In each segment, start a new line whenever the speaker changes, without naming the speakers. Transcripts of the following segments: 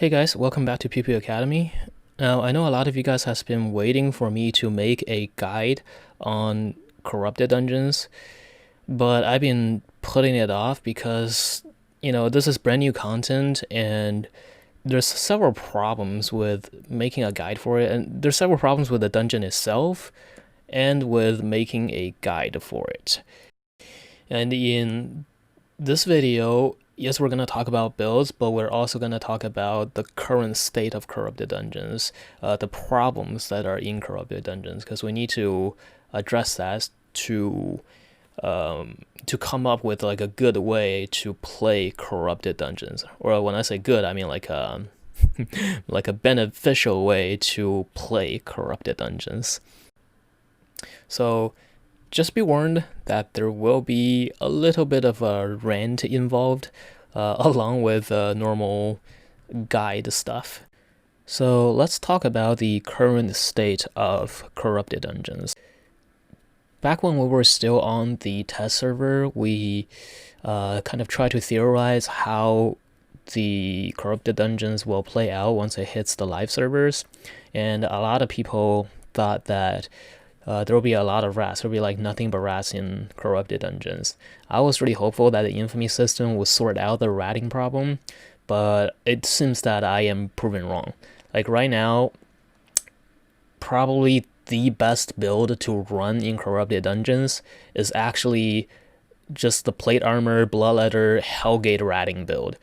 Hey guys, welcome back to Pew Pew Academy. Now, I know a lot of you guys has been waiting for me to make a guide on corrupted dungeons, but I've been putting it off because, this is brand new content and there's several problems with making a guide for it, and there's several problems with the dungeon itself and with making a guide for it. And in this video, yes, we're going to talk about builds, but we're also going to talk about the current state of corrupted dungeons, the problems that are in corrupted dungeons, because we need to address that to come up with like a good way to play corrupted dungeons. Or when I say good, I mean like like a beneficial way to play corrupted dungeons. So just be warned that there will be a little bit of a rant involved, along with normal guide stuff. So let's talk about the current state of corrupted dungeons. Back when we were still on the test server, we kind of tried to theorize how the corrupted dungeons will play out once it hits the live servers, and a lot of people thought that there will be a lot of rats. There will be like nothing but rats in corrupted dungeons. I was really hopeful that the infamy system would sort out the ratting problem, but it seems that I am proven wrong. Like right now, probably the best build to run in corrupted dungeons is actually just the plate armor, bloodletter, Hellgate ratting build.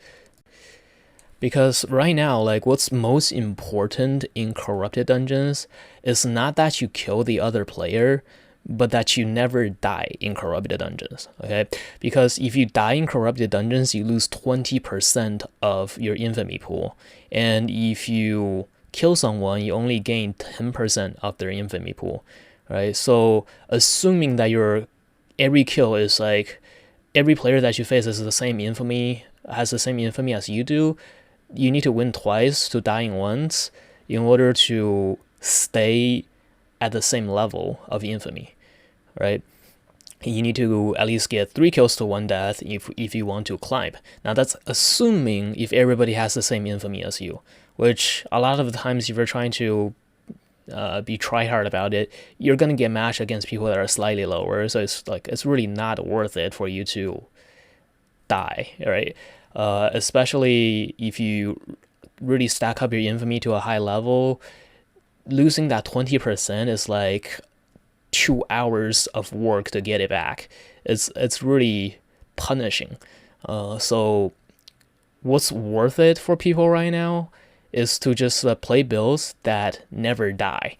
Because right now, like what's most important in corrupted dungeons is not that you kill the other player, but that you never die in corrupted dungeons, okay? Because if you die in corrupted dungeons, you lose 20% of your infamy pool. And if you kill someone, you only gain 10% of their infamy pool, right? So assuming that your every kill is like, every player that you face is the same infamy, has the same infamy as you do, you need to win twice to dying once in order to stay at the same level of infamy, right? You need to at least get 3 kills to 1 death if you want to climb. Now that's assuming if everybody has the same infamy as you, which a lot of the times if you're trying to be try-hard about it, you're gonna get matched against people that are slightly lower, so it's really not worth it for you to die, right? Especially if you really stack up your infamy to a high level, losing that 20% is like 2 hours of work to get it back. It's really punishing. So what's worth it for people right now is to just play builds that never die.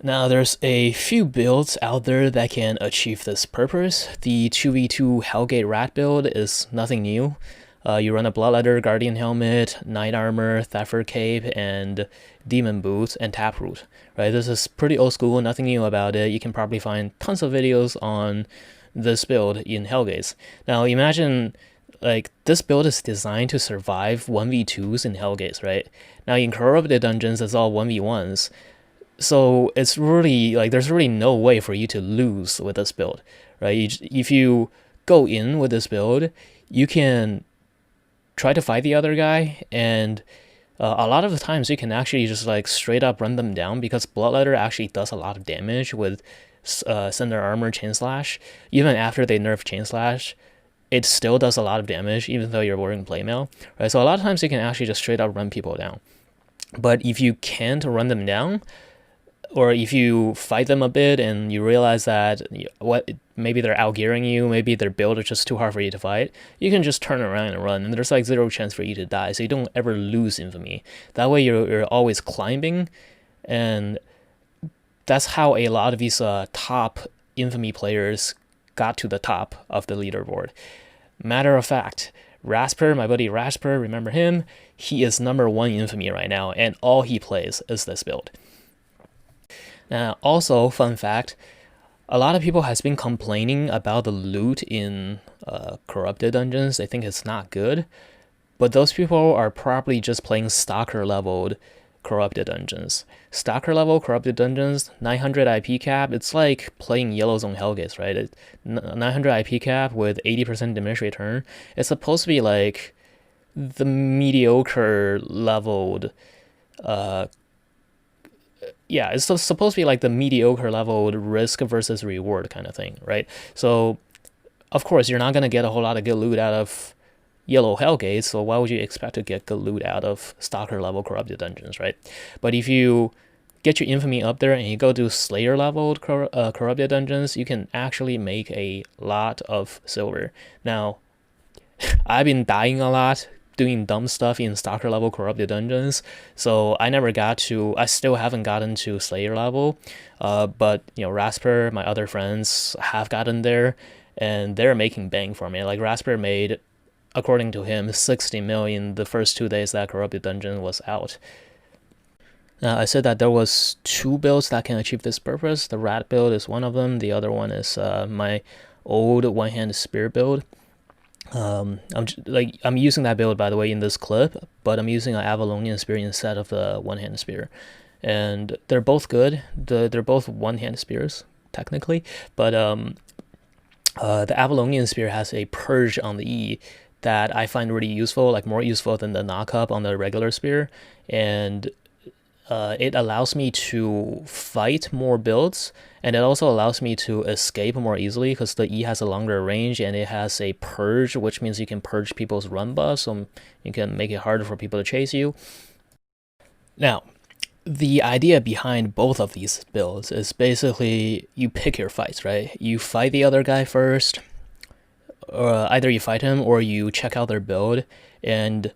Now, there's a few builds out there that can achieve this purpose. The 2v2 Hellgate Rat build is nothing new. You run a Bloodletter, Guardian Helmet, Knight Armor, Theffer Cape, and Demon Boots, and Taproot. Right? This is pretty old school, nothing new about it. You can probably find tons of videos on this build in Hellgates. Now, imagine like this build is designed to survive 1v2s in Hellgates, right? Now, in corrupted dungeons, it's all 1v1s. So it's really like there's really no way for you to lose with this build, right? If you go in with this build, you can try to fight the other guy, and a lot of the times you can actually just like straight up run them down, because Bloodletter actually does a lot of damage with Cinder Armor Chain Slash. Even after they nerf Chain Slash, it still does a lot of damage even though you're wearing Playmail, right? So a lot of times you can actually just straight up run people down. But if you can't run them down, or if you fight them a bit and you realize that maybe they're outgearing you, maybe their build is just too hard for you to fight, you can just turn around and run, and there's like 0 chance for you to die, so you don't ever lose infamy. That way you're always climbing, and that's how a lot of these top infamy players got to the top of the leaderboard. Matter of fact, Rasper, my buddy Rasper, remember him? He is #1 infamy right now, and all he plays is this build. Now, also, fun fact, a lot of people has been complaining about the loot in corrupted dungeons. They think it's not good, but those people are probably just playing stalker leveled corrupted dungeons. Stalker level corrupted dungeons, 900 IP cap, it's like playing Yellow Zone Hellgates, right? 900 IP cap with 80% diminished return. It's supposed to be like the mediocre leveled, uh, yeah, it's supposed to be like the mediocre leveled risk versus reward kind of thing, right? So of course you're not gonna get a whole lot of good loot out of yellow Hellgates, so why would you expect to get good loot out of Stalker level corrupted dungeons, right? But if you get your infamy up there and you go do Slayer leveled corrupted dungeons, you can actually make a lot of silver. Now, I've been dying a lot doing dumb stuff in Stalker level corrupted dungeons, so I still haven't gotten to Slayer level, but Rasper, my other friends have gotten there, and they're making bang for me. Like Rasper made, according to him, 60 million the first 2 days that corrupted dungeon was out. Now, I said that there was two builds that can achieve this purpose. The rat build is one of them. The other one is my old one-handed spear build. I'm using that build, by the way, in this clip, but I'm using an Avalonian spear instead of the one-handed spear, and they're both good. They're both one-handed spears technically, but the Avalonian spear has a purge on the E that I find really useful, like more useful than the knock-up on the regular spear, and it allows me to fight more builds, and it also allows me to escape more easily because the E has a longer range and it has a purge, which means you can purge people's run buffs, so you can make it harder for people to chase you. Now, the idea behind both of these builds is basically you pick your fights, right? You fight the other guy first, or either you fight him or you check out their build, and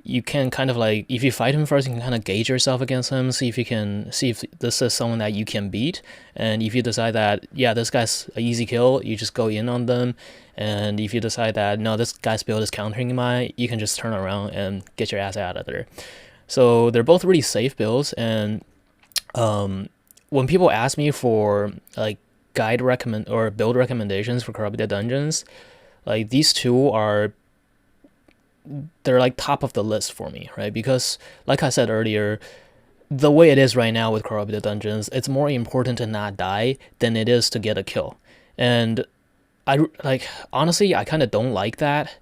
you can kind of like, if you fight him first, you can kind of gauge yourself against him, see if this is someone that you can beat, and if you decide that, yeah, this guy's an easy kill, you just go in on them, and if you decide that, no, this guy's build is countering mine, you can just turn around and get your ass out of there. So they're both really safe builds, and when people ask me for like build recommendations for corrupted dungeons, like these two they're like top of the list for me, right? Because like I said earlier, the way it is right now with corrupted dungeons, it's more important to not die than it is to get a kill. And honestly, I kind of don't like that.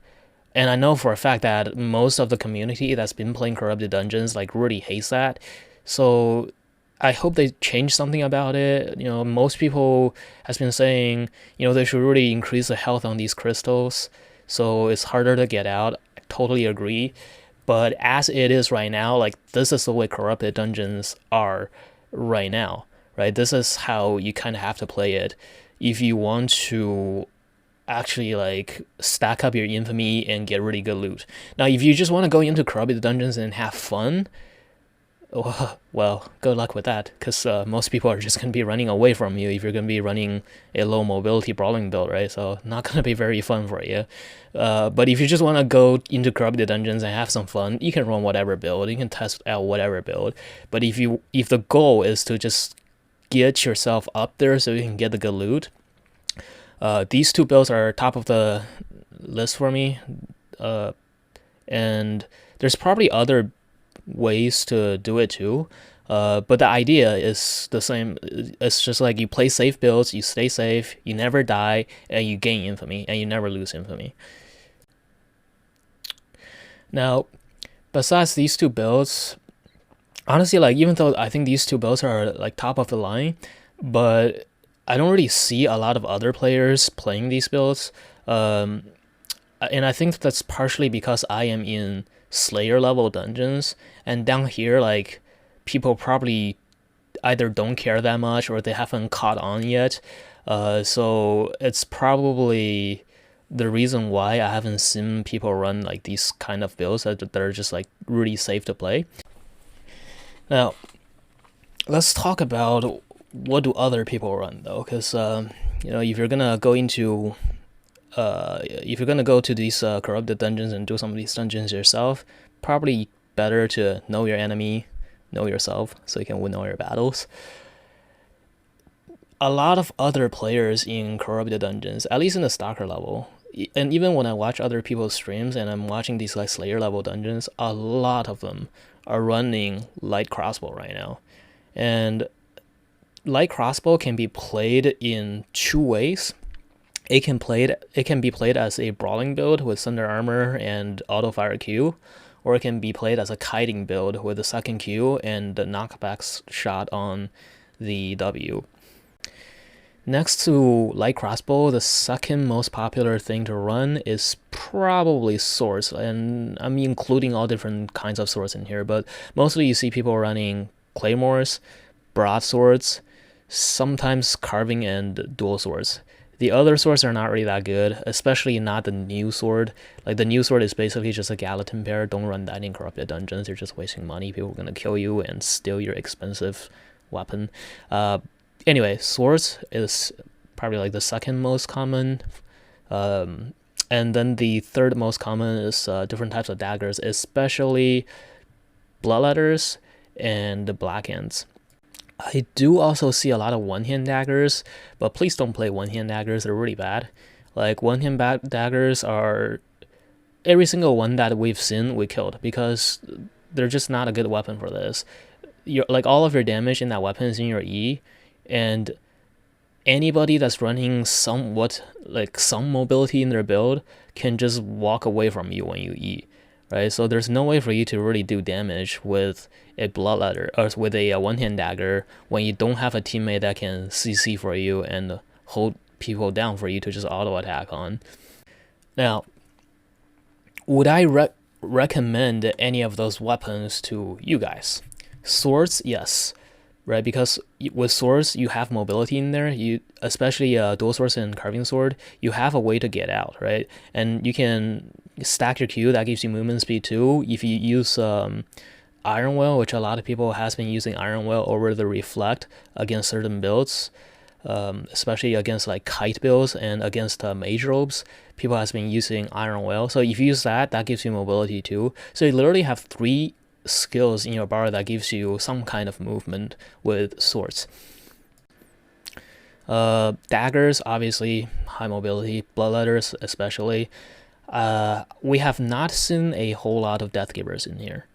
And I know for a fact that most of the community that's been playing corrupted dungeons like really hates that. So I hope they change something about it. Most people has been saying, they should really increase the health on these crystals, so it's harder to get out. I totally agree. But as it is right now, like this is the way corrupted dungeons are right now, right? This is how you kind of have to play it if you want to actually like stack up your infamy and get really good loot. Now, if you just want to go into corrupted dungeons and have fun, well, good luck with that, because most people are just going to be running away from you if you're going to be running a low mobility brawling build, right? So not going to be very fun for you. But if you just want to go into corrupted dungeons and have some fun, you can run whatever build, you can test out whatever build. But if the goal is to just get yourself up there so you can get the good loot, these two builds are top of the list for me. And there's probably other ways to do it too, but the idea is the same. It's just like you play safe builds, you stay safe, you never die, and you gain infamy, and you never lose infamy. Now, besides these two builds, honestly, like even though I think these two builds are like top of the line, but I don't really see a lot of other players playing these builds, and I think that's partially because I am in Slayer level dungeons, and down here, like, people probably either don't care that much or they haven't caught on yet, so it's probably the reason why I haven't seen people run like these kind of builds that are just like really safe to play. Now, let's talk about what do other people run though, because if you're gonna go to these corrupted dungeons and do some of these dungeons yourself, probably better to know your enemy, know yourself, so you can win all your battles. A lot of other players in corrupted dungeons, at least in the Stalker level, and even when I watch other people's streams and I'm watching these like Slayer level dungeons, a lot of them are running light crossbow right now. And light crossbow can be played in two ways. It can be played as a brawling build with Thunder Armor and Auto Fire Q, or it can be played as a kiting build with the second Q and the knockback shot on the W. Next to light crossbow, the second most popular thing to run is probably swords, and I'm including all different kinds of swords in here, but mostly you see people running claymores, broadswords, sometimes carving and dual swords. The other swords are not really that good, especially not the new sword. Like the new sword is basically just a Gallatin pair. Don't run that in corrupted dungeons. You're just wasting money. People are gonna kill you and steal your expensive weapon. Anyway, swords is probably like the second most common. And then the third most common is different types of daggers, especially bloodletters and the blackhands. I do also see a lot of one-hand daggers, but please don't play one-hand daggers. They're really bad. Like one-hand daggers are every single one that we've seen we killed because they're just not a good weapon for this. You're like all of your damage in that weapon is in your E, and anybody that's running somewhat like some mobility in their build can just walk away from you when you E. Right, so there's no way for you to really do damage with a bloodletter or with a one-hand dagger when you don't have a teammate that can CC for you and hold people down for you to just auto attack on. Now, would I recommend any of those weapons to you guys? Swords, yes, right? Because with swords you have mobility in there. You especially dual swords and carving sword, you have a way to get out, right? And you can stack your Q, that gives you movement speed too. If you use Iron Will, which a lot of people has been using Iron Will over the Reflect against certain builds, especially against like kite builds and against mage robes, people has been using Iron Will. So if you use that, that gives you mobility too. So you literally have 3 skills in your bar that gives you some kind of movement with swords. Daggers, obviously high mobility. Bloodletters, especially. We have not seen a whole lot of Death Givers in here.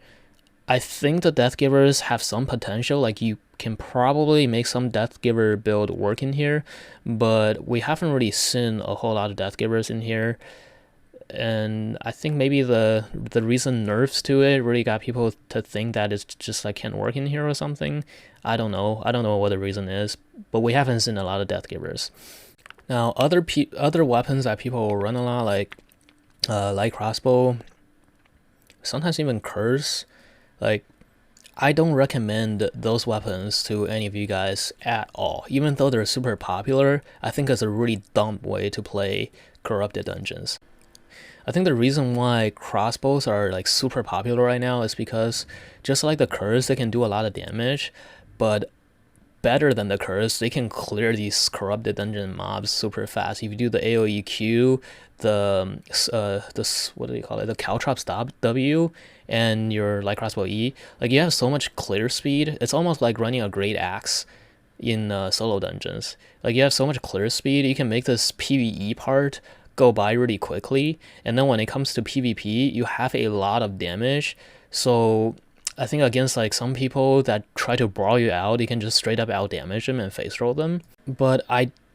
I think the Death Givers have some potential, like you can probably make some Death Giver build work in here, but we haven't really seen a whole lot of Death Givers in here. And I think maybe the recent nerfs to it really got people to think that it's just like can't work in here or something. I don't know what the reason is, but we haven't seen a lot of Death Givers. Now other weapons that people will run a lot, like light crossbow, sometimes even curse. Like, I don't recommend those weapons to any of you guys at all. Even though they're super popular, I think it's a really dumb way to play corrupted dungeons. I think the reason why crossbows are like super popular right now is because just like the curse, they can do a lot of damage, but better than the curse, they can clear these corrupted dungeon mobs super fast. If you do the AoE Q, the what do you call it, the Caltrop stop W, and your light crossbow E, like you have so much clear speed. It's almost like running a great axe in solo dungeons. Like you have so much clear speed, you can make this PvE part go by really quickly, and then when it comes to PvP, you have a lot of damage. So I think against like some people that try to brawl you out, you can just straight up out damage them and face roll them. But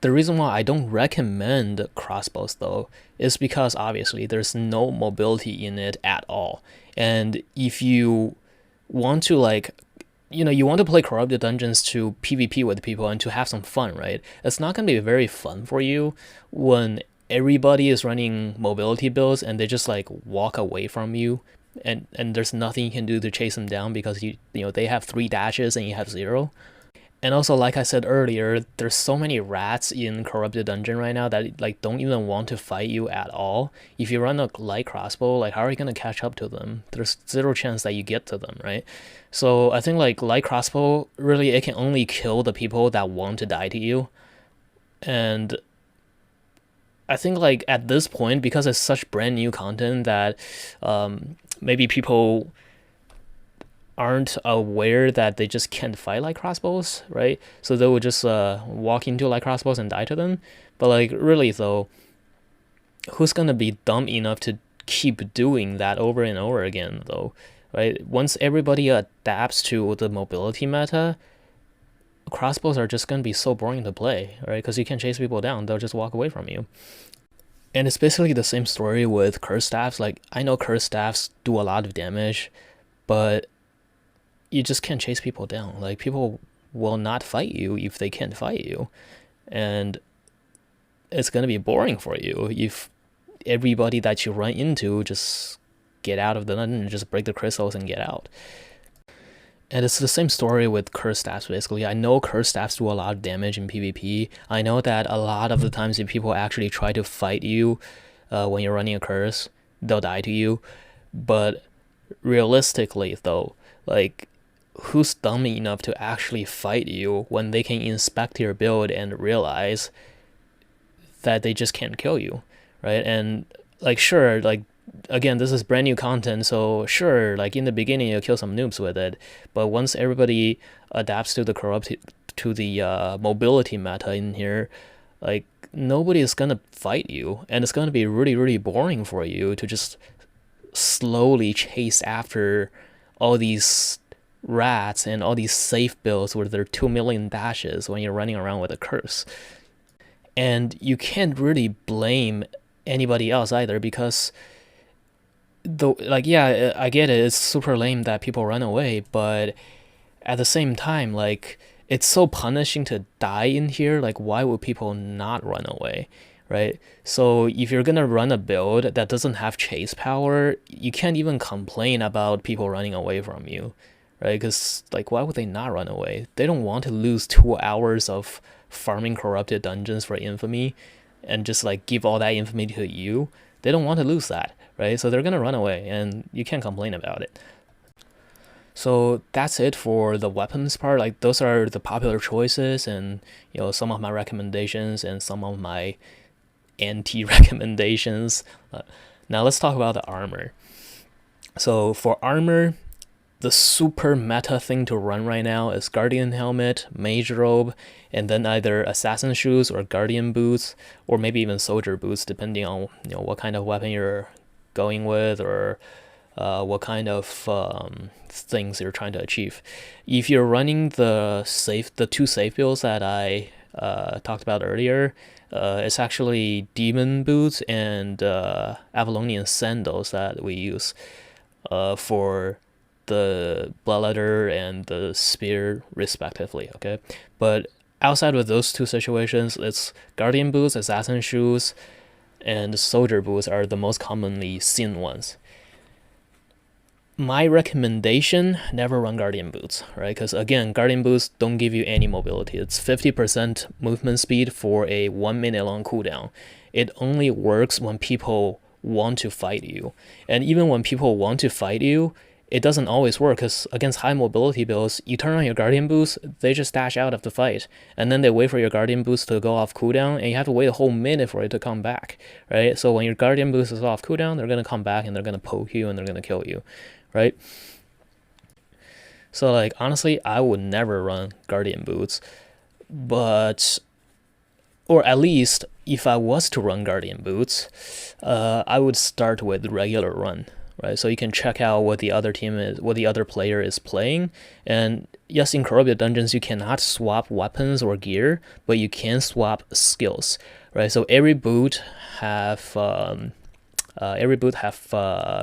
the reason why I don't recommend crossbows though is because obviously there's no mobility in it at all. And if you want to like, you want to play corrupted dungeons to PvP with people and to have some fun, right? It's not going to be very fun for you when everybody is running mobility builds and they just like walk away from you, and there's nothing you can do to chase them down because they have 3 dashes and you have 0. And also, like I said earlier, there's so many rats in corrupted dungeon right now that like don't even want to fight you at all. If you run a light crossbow, like how are you gonna catch up to them? There's 0 chance that you get to them, right? So I think like light crossbow, really it can only kill the people that want to die to you. And I think like at this point, because it's such brand new content that maybe people aren't aware that they just can't fight like crossbows, right? So they would just walk into like crossbows and die to them. But like really though, who's gonna be dumb enough to keep doing that over and over again though, right? Once everybody adapts to the mobility meta, crossbows are just going to be so boring to play, right? Because you can't chase people down, they'll just walk away from you. And it's basically the same story with curse staffs. Like, I know curse staffs do a lot of damage, but you just can't chase people down. Like, people will not fight you if they can't fight you. And it's going to be boring for you if everybody that you run into just get out of the dungeon and just break the crystals and get out. And it's the same story with curse staffs, basically. I know curse staffs do a lot of damage in PvP. I know that a lot of the times if people actually try to fight you when you're running a curse, they'll die to you. But realistically, though, like, who's dumb enough to actually fight you when they can inspect your build and realize that they just can't kill you, right? And, like, sure, like, again, this is brand new content, so sure, like, in the beginning you'll kill some noobs with it, but once everybody adapts to the mobility meta in here, like, nobody is gonna fight you, and it's gonna be really, really boring for you to just slowly chase after all these rats and all these safe builds with their 2 million dashes when you're running around with a curse. And you can't really blame anybody else either, because yeah, I get it, it's super lame that people run away, but at the same time, like, it's so punishing to die in here. Like, why would people not run away, right? So if you're gonna run a build that doesn't have chase power, you can't even complain about people running away from you, right? Because, like, why would they not run away? They don't want to lose 2 hours of farming corrupted dungeons for infamy and just, like, give all that infamy to you. They don't want to lose that, right? So they're gonna run away, and you can't complain about it. So that's it for the weapons part. Like, those are the popular choices, and, you know, some of my recommendations and some of my anti-recommendations. Now let's talk about the armor. So for armor, the super meta thing to run right now is Guardian Helmet, Mage Robe, and then either Assassin Shoes or Guardian Boots, or maybe even Soldier Boots, depending on, you know, what kind of weapon you're going with, or what kind of things you're trying to achieve. If you're running the 2 safe builds that I talked about earlier, it's actually Demon Boots and Avalonian Sandals that we use for the Bloodletter and the Spear, respectively, okay? But outside of those 2 situations, it's Guardian Boots, Assassin Shoes, and Soldier Boots are the most commonly seen ones. My recommendation, never run Guardian Boots, right? Because, again, Guardian Boots don't give you any mobility. It's 50% movement speed for a 1 minute long cooldown. It only works when people want to fight you. And even when people want to fight you, it doesn't always work, because against high mobility builds, you turn on your Guardian Boost, they just dash out of the fight, and then they wait for your Guardian Boost to go off cooldown, and you have to wait a whole minute for it to come back, right? So when your Guardian Boost is off cooldown, they're going to come back and they're going to poke you and they're going to kill you, right? So, like, honestly, I would never run Guardian Boots, but, or at least if I was to run Guardian Boots, I would start with regular run. Right, so you can check out what the other player is playing. And yes, in corrupted dungeons, you cannot swap weapons or gear, but you can swap skills. Right, so every boot have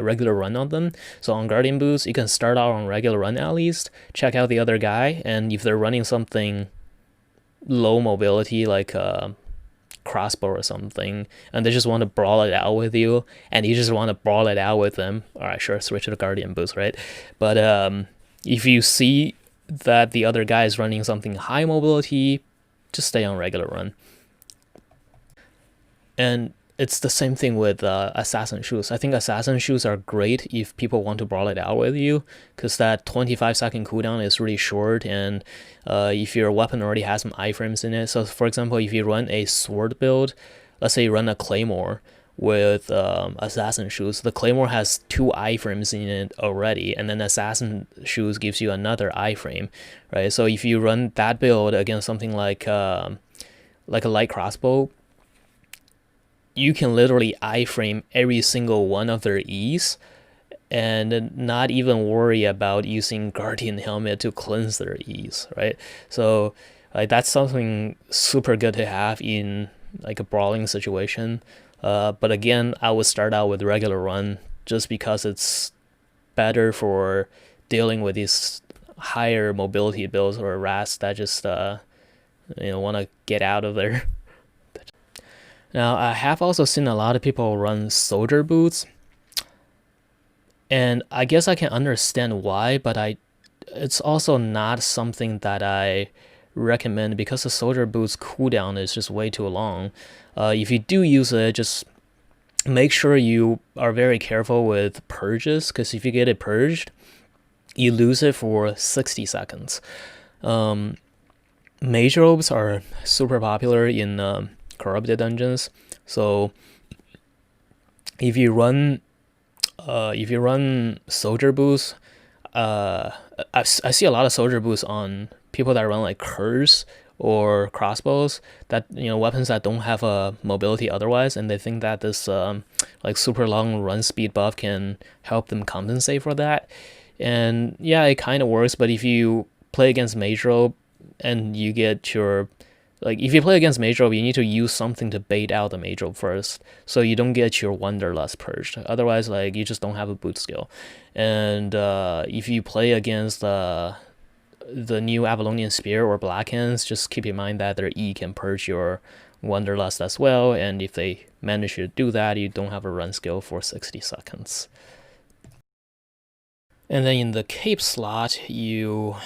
regular run on them. So on Guardian Boots, you can start out on regular run at least. Check out the other guy, and if they're running something low mobility like crossbow or something, and they just want to brawl it out with you, and you just want to brawl it out with them, all right, sure, switch to the Guardian Boost, right? But if you see that the other guy is running something high mobility, just stay on regular run. And it's the same thing with Assassin Shoes. I think Assassin Shoes are great if people want to brawl it out with you, because that 25-second cooldown is really short, and if your weapon already has some iframes in it. So, for example, if you run a sword build, let's say you run a Claymore with Assassin Shoes, the Claymore has 2 iframes in it already, and then Assassin Shoes gives you another iframe, right? So if you run that build against something like a light crossbow, you can literally iframe every single one of their E's and not even worry about using Guardian Helmet to cleanse their E's, right? So Like that's something super good to have in like a brawling situation. But again, I would start out with regular run just because it's better for dealing with these higher mobility builds or rats that just want to get out of there. Now I have also seen a lot of people run soldier boots, and I guess I can understand why, but it's also not something that I recommend because the soldier boots cooldown is just way too long. If you do use it, just make sure you are very careful with purges, because if you get it purged, you lose it for 60 seconds. Mage robes are super popular in corrupted dungeons, so if you run soldier boots, I see a lot of soldier boots on people that run like curs or crossbows, that weapons that don't have a mobility otherwise, and they think that this like super long run speed buff can help them compensate for that. And yeah, it kind of works, but if you play against mage robe and you get your if you play against mage robe, you need to use something to bait out the mage robe first, so you don't get your wanderlust purged. Otherwise, you just don't have a boot skill. And if you play against the new Avalonian Spear or Black Hands, just keep in mind that their E can purge your wanderlust as well. And if they manage to do that, you don't have a run skill for 60 seconds. And then in the cape slot, you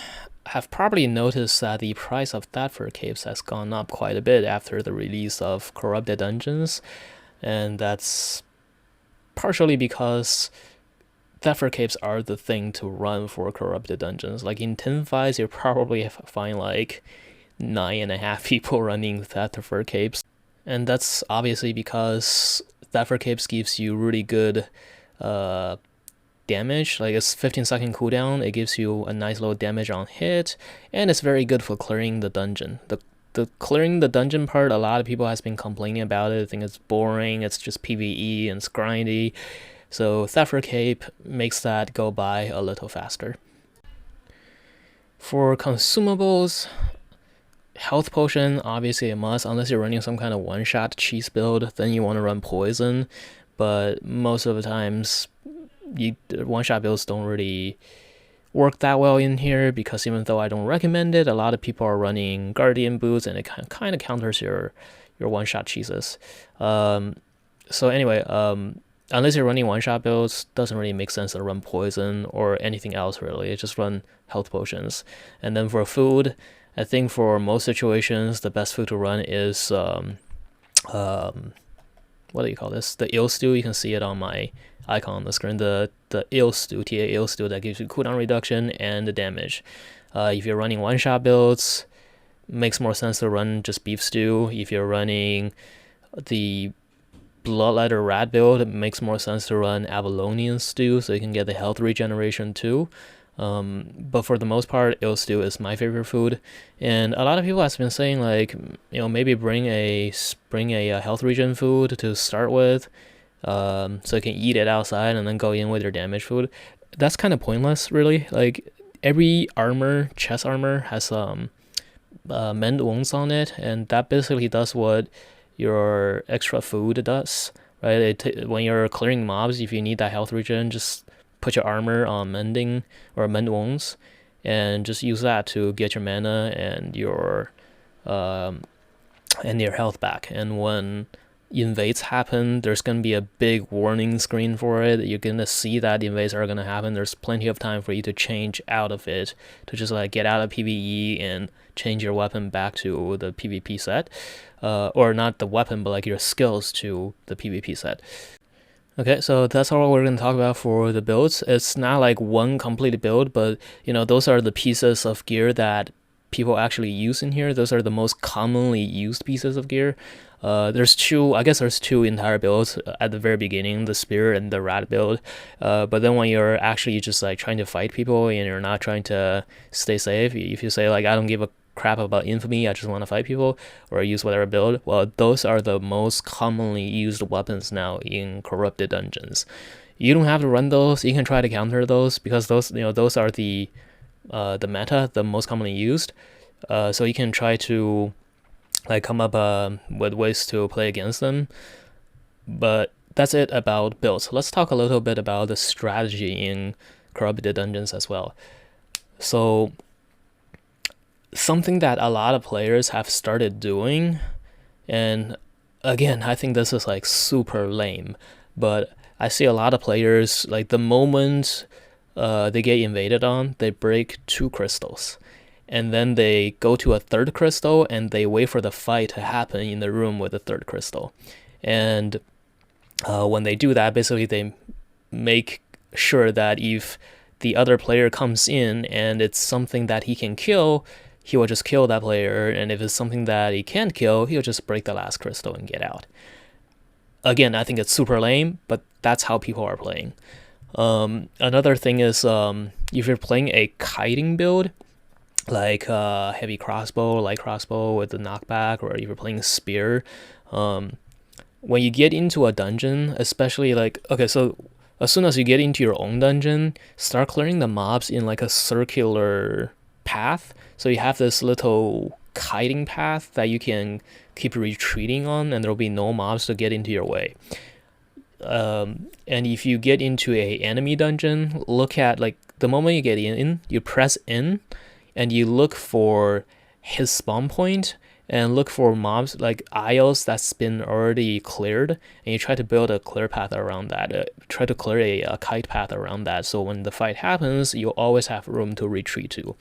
have probably noticed that the price of Thetford capes has gone up quite a bit after the release of Corrupted Dungeons, and that's partially because Thetford capes are the thing to run for Corrupted Dungeons. Like in teamfights, you probably find like 9.5 people running Thetford capes, and that's obviously because Thetford capes gives you really good damage. Like it's 15-second cooldown, it gives you a nice low damage on hit, and it's very good for clearing the dungeon. The clearing the dungeon part, a lot of people has been complaining about it. I think it's boring, it's just PvE and it's grindy. So Thetford cape makes that go by a little faster. For consumables, health potion obviously a must, unless you're running some kind of one-shot cheese build, then you want to run poison. But most of the times one-shot builds don't really work that well in here, because even though I don't recommend it, a lot of people are running guardian boots, and it kind of counters your one-shot cheeses. So anyway, unless you're running one-shot builds, doesn't really make sense to run poison or anything else really. Just run health potions. And then for food, I think for most situations, the best food to run is what do you call this? The eel stew. You can see it on my icon on the screen. The eel stew, TA eel stew, that gives you cooldown reduction and the damage. If you're running one-shot builds, makes more sense to run just beef stew. If you're running the bloodletter rat build, it makes more sense to run Avalonian stew, so you can get the health regeneration too. But for the most part, eel stew is my favorite food, and a lot of people have been saying maybe bring a health regen food to start with, so you can eat it outside and then go in with your damage food. That's kind of pointless, really. Like every armor, chest armor, has mend wounds on it, and that basically does what your extra food does, right? When you're clearing mobs, if you need that health regen, just put your armor on mending or mend wounds, and just use that to get your mana and your health back. And when invades happen, there's gonna be a big warning screen for it. You're gonna see that invades are gonna happen. There's plenty of time for you to change out of it, to just get out of PvE and change your weapon back to the PvP set, or not the weapon, but your skills to the PvP set. Okay, so that's all we're going to talk about for the builds. It's not one complete build, but those are the pieces of gear that people actually use in here. Those are the most commonly used pieces of gear. There's two entire builds at the very beginning, the spear and the rat build. But then when you're actually just trying to fight people and you're not trying to stay safe, if you say I don't give a crap about infamy, I just want to fight people, or use whatever build, well, those are the most commonly used weapons now in corrupted dungeons. You don't have to run those. You can try to counter those, because those are the meta, the most commonly used. so you can try to like come up with ways to play against them. But that's it about builds. Let's talk a little bit about the strategy in Corrupted Dungeons as well. So something that a lot of players have started doing, and again, I think this is like super lame, but I see a lot of players, like the moment they get invaded on, they break 2 crystals. And then they go to a 3rd crystal and they wait for the fight to happen in the room with the 3rd crystal. And when they do that, basically they make sure that if the other player comes in and it's something that he can kill, he will just kill that player. And if it's something that he can't kill, he'll just break the last crystal and get out. Again, I think it's super lame, but that's how people are playing. Another thing is if you're playing a kiting build, like heavy crossbow, light crossbow with the knockback, or if you're playing spear, when you get into a dungeon, especially like, okay, so as soon as you get into your own dungeon, start clearing the mobs in like a circular path. So you have this little kiting path that you can keep retreating on, and there'll be no mobs to get into your way. And if you get into a enemy dungeon, look at like the moment you get in, you press in, and you look for his spawn point and look for mobs like aisles that's been already cleared, and you try to build a clear path around that. Try to clear a kite path around that, so when the fight happens, you'll always have room to retreat to.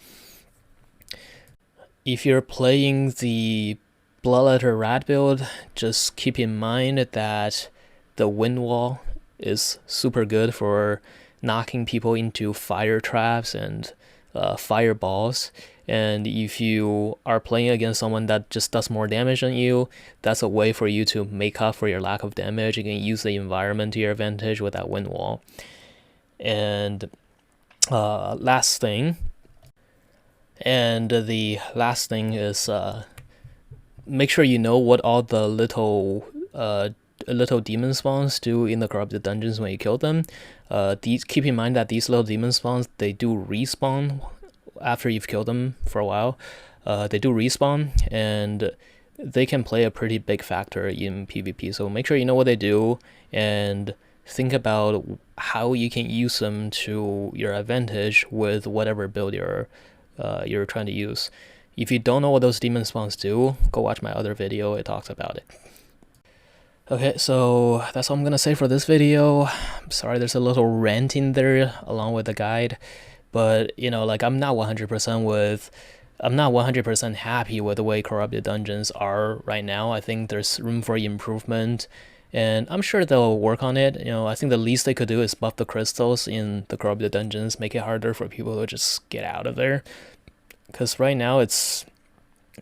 If you're playing the Bloodletter Rat build, just keep in mind that the wind wall is super good for knocking people into fire traps and fireballs. And if you are playing against someone that just does more damage than you, that's a way for you to make up for your lack of damage. You can use the environment to your advantage with that wind wall. And last thing is make sure you know what all the little demon spawns do in the corrupted dungeons when you kill them. Keep in mind that these little demon spawns, they do respawn after you've killed them for a while. They do respawn, and they can play a pretty big factor in PvP. So make sure you know what they do and think about how you can use them to your advantage with whatever build you're trying to use. If you don't know what those demon spawns do, go watch my other video, it talks about it. Okay, so that's all I'm gonna say for this video. I'm sorry there's a little rant in there along with the guide, but you know, like I'm not 100% happy with the way corrupted dungeons are right now. I think there's room for improvement, and I'm sure they'll work on it. You know, I think the least they could do is buff the crystals in the corrupted dungeons, make it harder for people to just get out of there. Because right now it's,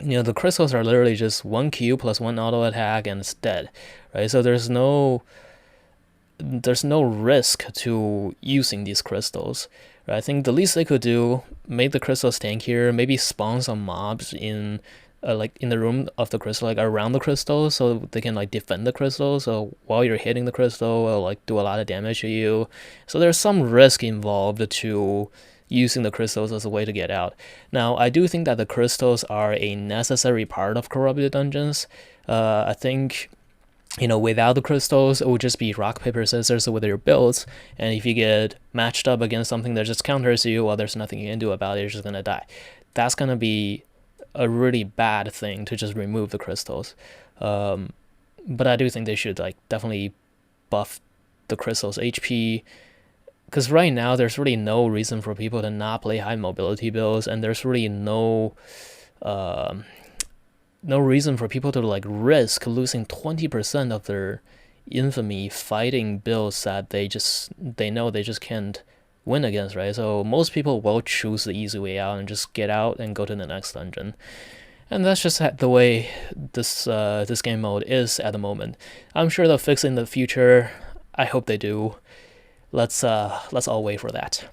you know, the crystals are literally just 1 Q plus 1 auto attack and it's dead, right? So there's no risk to using these crystals, right? I think the least they could do, make the crystals tankier, maybe spawn some mobs in like in the room of the crystal, like around the crystal, so they can like defend the crystal. So while you're hitting the crystal, it'll like do a lot of damage to you. So there's some risk involved to using the crystals as a way to get out. Now, I do think that the crystals are a necessary part of corrupted dungeons. I think, you know, without the crystals, it would just be rock, paper, scissors with your builds. And if you get matched up against something that just counters you, well, there's nothing you can do about it, you're just gonna die. That's gonna be a really bad thing to just remove the crystals. But I do think they should like definitely buff the crystals HP, because right now there's really no reason for people to not play high mobility builds, and there's really no reason for people to like risk losing 20% of their infamy fighting builds that they know they just can't win against, right? So most people will choose the easy way out and just get out and go to the next dungeon. And that's just the way this game mode is at the moment. I'm sure they'll fix it in the future. I hope they do. Let's all wait for that.